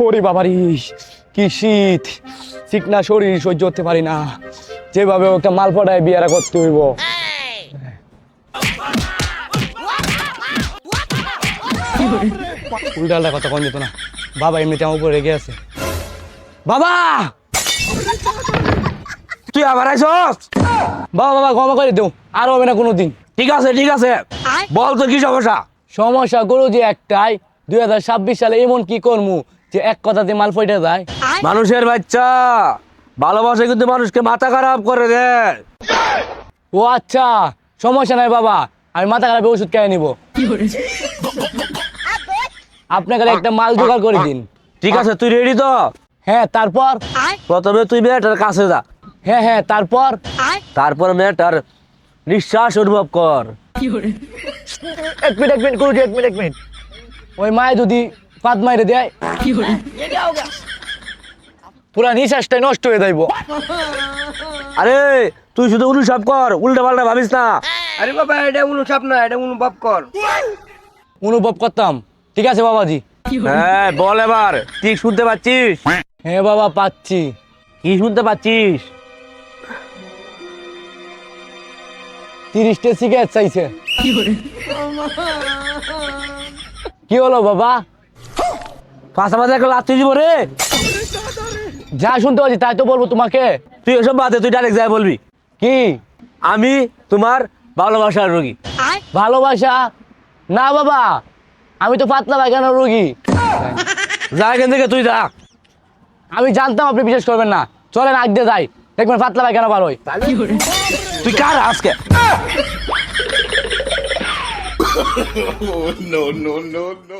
ওরে বাবারি, কি শীত! চিকনা শরীর সহ্য করতে পারি না। যেভাবে একটা মাল পটায় বিয়ারা করতে হইব। উল্টালটা কথা কম যেত না। বাবা এমনিতে আমার উপরে রেগে আছে। বাবা, তুই আবার আইছস? বাবা বাবা ক্ষমা করে দেও, আর হবে না কোনোদিন। ঠিক আছে ঠিক আছে, বল তো কি সমস্যা? সমস্যা গুরুজি একটাই, 2026 সালে এমন কি করমু যে এক কথাতে মাল পয়টা যায়। মানুষের বাচ্চা, ভালোবাসা কিন্তু মানুষকে মাথা খারাপ করে দেয়। ও আচ্ছা, সমস্যা নাই বাবা, আমি মাথা খারাপের ওষুধ খেয়ে নিব। আপনাকে একটা মাল জোগাড় করে দিন। ঠিক আছে, তুই রেডি তো? হ্যাঁ, তারপর? প্রথমে তুই মেয়েটার কাছে যা। হ্যাঁ হ্যাঁ, তারপর? তারপর মেয়েটার নিঃশ্বাস অনুভব কর। এক মিনিট গুরুজি, এক মিনিট। ওই মায়ে যদি পাত মাইরে দেয়, পুরা নিঃশ্বাসটাই নষ্ট হয়ে যাইব। আরে তুই শুধু অনুভব কর, উল্টা পাল্টা ভাবিস না। আরে বাবা, এটা অনুভব না, এটা অনুভব কর। অনুভব করতাম। ঠিক আছে বাবাজি। হ্যাঁ বল এবার, ঠিক শুনতে পাচ্ছিস? হ্যাঁ বাবা, পাচ্ছি। কি শুনতে পাচ্ছিস? 30টা সিগারেট চাইছে। কি হলো বাবা? পাশাপাশি একটা লাথি দিব রে। যা শুনতে পাচ্ছি তাই তো বলবো তোমাকে। তুই এসব বাদে, তুই ডাইরেক্ট যাই বলবি, কি? আমি তোমার ভালোবাসার রোগী। ভালোবাসা? না বাবা, আমি তো পাতলা পায়খানার রোগী। যা এখান থেকে, তুই যা। আমি জানতাম আপনি বিশ্বাস করবেন না। চলেন আগ দিয়ে যাই, দেখবেন পাতলা পায়খানা বার হয়। তুই কার আজকে? no, no, no, no.